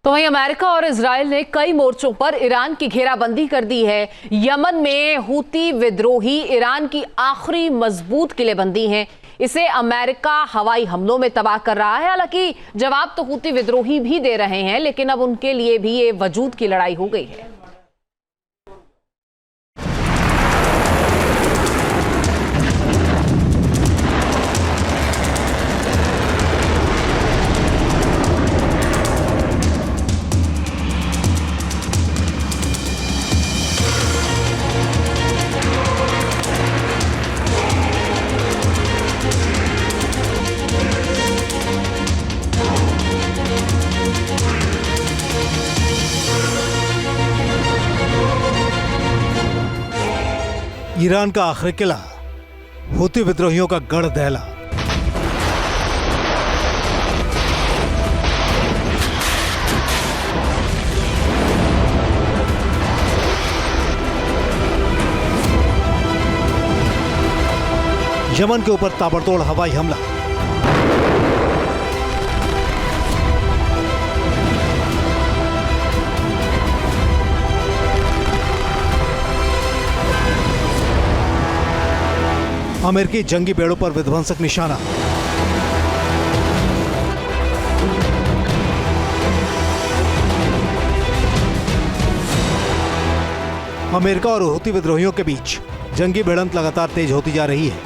तो वहीं अमेरिका और इजराइल ने कई मोर्चों पर ईरान की घेराबंदी कर दी है। यमन में हूती विद्रोही ईरान की आखिरी मजबूत किलेबंदी हैं। इसे अमेरिका हवाई हमलों में तबाह कर रहा है। हालांकि जवाब तो हूती विद्रोही भी दे रहे हैं, लेकिन अब उनके लिए भी ये वजूद की लड़ाई हो गई है। ईरान का आखिरी किला, हूती विद्रोहियों का गढ़ दहला। यमन के ऊपर ताबड़तोड़ हवाई हमला। अमेरिकी जंगी बेड़ों पर विध्वंसक निशाना। अमेरिका और हूती विद्रोहियों के बीच जंगी भिड़ंत लगातार तेज होती जा रही है।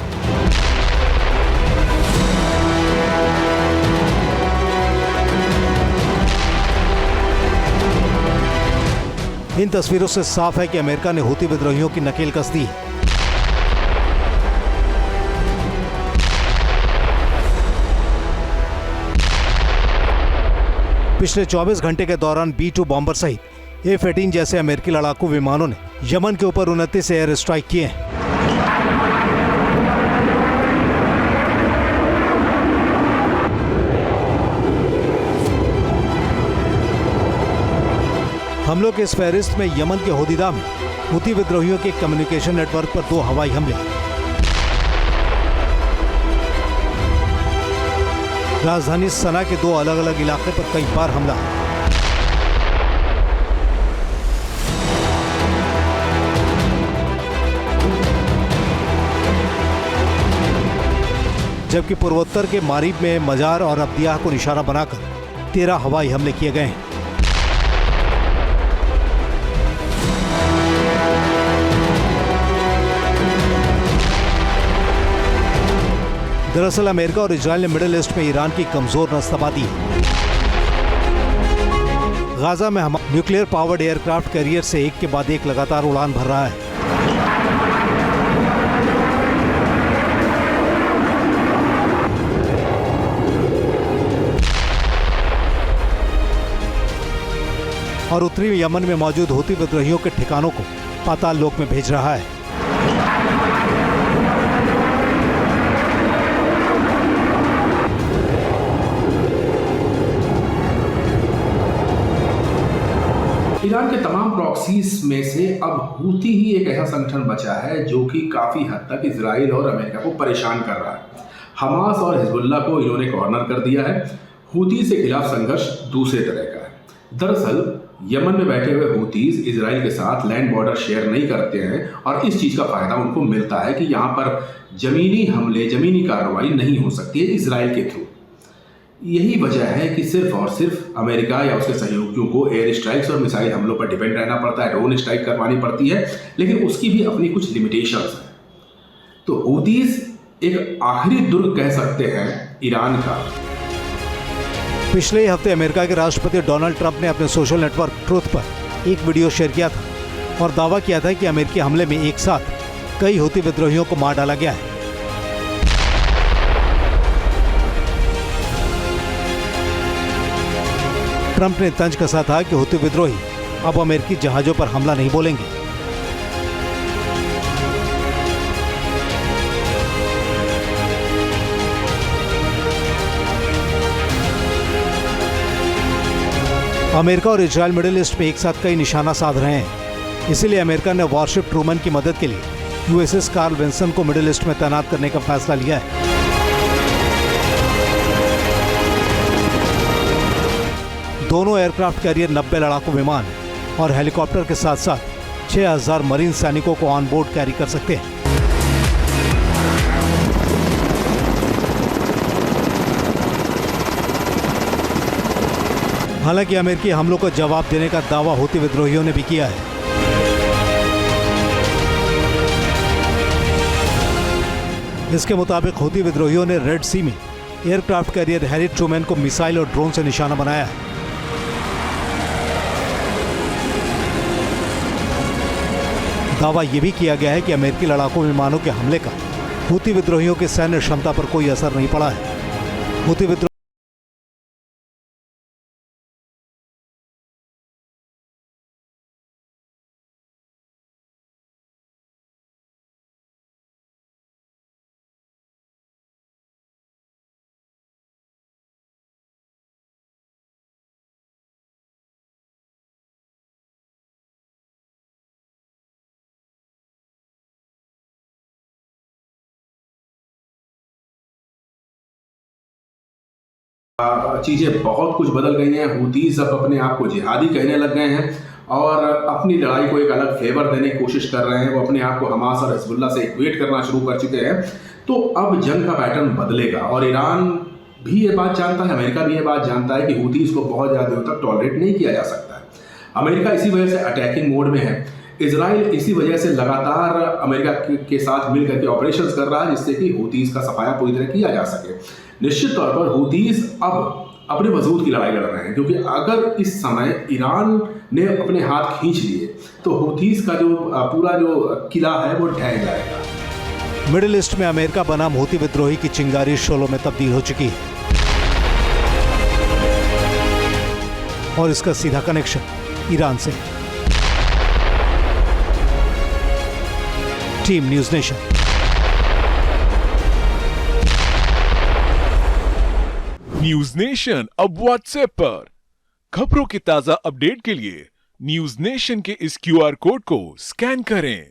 इन तस्वीरों से साफ है कि अमेरिका ने हूती विद्रोहियों की नकेल कस दी है। पिछले 24 घंटे के दौरान B-2 बॉम्बर सहित F-18 जैसे अमेरिकी लड़ाकू विमानों ने यमन के ऊपर 29 एयर स्ट्राइक किए हैं। हमलों के इस फहरिस्त में यमन के होदीदा में हूती विद्रोहियों के कम्युनिकेशन नेटवर्क पर 2 हवाई हमले, राजधानी सना के 2 अलग अलग इलाके पर कई बार हमला, जबकि पूर्वोत्तर के मारीब में मजार और अब्दियाह को निशाना बनाकर 13 हवाई हमले किए गए हैं। दरअसल अमेरिका और इजराइल ने मिडिल ईस्ट में ईरान की कमजोर नस दबा दी है। गाजा में हमारा न्यूक्लियर पावर्ड एयरक्राफ्ट कैरियर से एक के बाद एक लगातार उड़ान भर रहा है। और उत्तरी यमन में मौजूद हूती विद्रोहियों के ठिकानों को पाताल लोक में भेज रहा है। ईरान के तमाम प्रॉक्सीज में से अब हूती ही एक ऐसा संगठन बचा है जो कि काफ़ी हद तक इजराइल और अमेरिका को परेशान कर रहा है। हमास और हिजबुल्लाह को इन्होंने कॉर्नर कर दिया है। हूती से खिलाफ संघर्ष दूसरे तरह का है। दरअसल यमन में बैठे हुए हूतीज इजराइल के साथ लैंड बॉर्डर शेयर नहीं करते हैं और इस चीज़ का फ़ायदा उनको मिलता है कि यहाँ पर ज़मीनी हमले, ज़मीनी कार्रवाई नहीं हो सकती है इजराइल के थ्रू। यही वजह है कि सिर्फ और सिर्फ अमेरिका या उसके सहयोगियों को एयर स्ट्राइक्स और मिसाइल हमलों पर डिपेंड रहना पड़ता है, ड्रोन स्ट्राइक करवानी पड़ती है, लेकिन उसकी भी अपनी कुछ लिमिटेशंस हैं। तो हूतीज एक आखिरी दुर्ग कह सकते हैं ईरान का। पिछले हफ्ते अमेरिका के राष्ट्रपति डोनाल्ड ट्रंप ने अपने सोशल नेटवर्क ट्रूथ पर एक वीडियो शेयर किया था और दावा किया था कि अमेरिकी हमले में एक साथ कई हूती विद्रोहियों को मार डाला गया है। ट्रंप ने तंज कसा था कि हूती विद्रोही अब अमेरिकी जहाजों पर हमला नहीं बोलेंगे। अमेरिका और इजराइल मिडिल ईस्ट में एक साथ कई निशाना साध रहे हैं। इसीलिए अमेरिका ने वॉरशिप ट्रूमन की मदद के लिए USS कार्ल विंसन को मिडिल ईस्ट में तैनात करने का फैसला लिया है। दोनों एयरक्राफ्ट कैरियर 90 लड़ाकू विमान और हेलीकॉप्टर के साथ साथ 6000 मरीन सैनिकों को ऑन बोर्ड कैरी कर सकते हैं। हालांकि अमेरिकी हमलों को जवाब देने का दावा हूती विद्रोहियों ने भी किया है। इसके मुताबिक हूती विद्रोहियों ने रेड सी में एयरक्राफ्ट कैरियर हैरी ट्रूमैन को मिसाइल और ड्रोन से निशाना बनाया है। दावा यह भी किया गया है कि अमेरिकी लड़ाकू विमानों के हमले का हूती विद्रोहियों की सैन्य क्षमता पर कोई असर नहीं पड़ा है। हूती विद्रोह चीज़ें बहुत कुछ बदल गई हैं। हूतीज़ अब अपने आप को जिहादी कहने लग गए हैं और अपनी लड़ाई को एक अलग फेवर देने की कोशिश कर रहे हैं। वो अपने आप को हमास और हिजबुल्लाह से इक्वेट करना शुरू कर चुके हैं। तो अब जंग का पैटर्न बदलेगा और ईरान भी ये बात जानता है, अमेरिका भी ये बात जानता है कि हूतीज़ को बहुत ज़्यादा देर तक टॉलरेट नहीं किया जा सकता है। अमेरिका इसी वजह से अटैकिंग मोड में है। इजराइल इसी वजह से लगातार अमेरिका के साथ मिल करके ऑपरेशंस कर रहा है जिससे कि हूतीज़ का सफाया पूरी तरह किया जा सके। निश्चित तौर पर हूतीज़ अब अपने वजूद की लड़ाई लड़ रहे हैं, क्योंकि अगर इस समय ईरान ने अपने हाथ खींच लिए तो हूतीज़ का जो पूरा जो किला है वो ढह जाएगा। मिडिल ईस्ट में अमेरिका बनाम हूती विद्रोही की चिंगारी शोलों में तब्दील हो चुकी है और इसका सीधा कनेक्शन ईरान से है। Team news nation. News nation अब व्हाट्सएप पर खबरों के ताजा अपडेट के लिए न्यूज नेशन के इस QR कोड को स्कैन करें।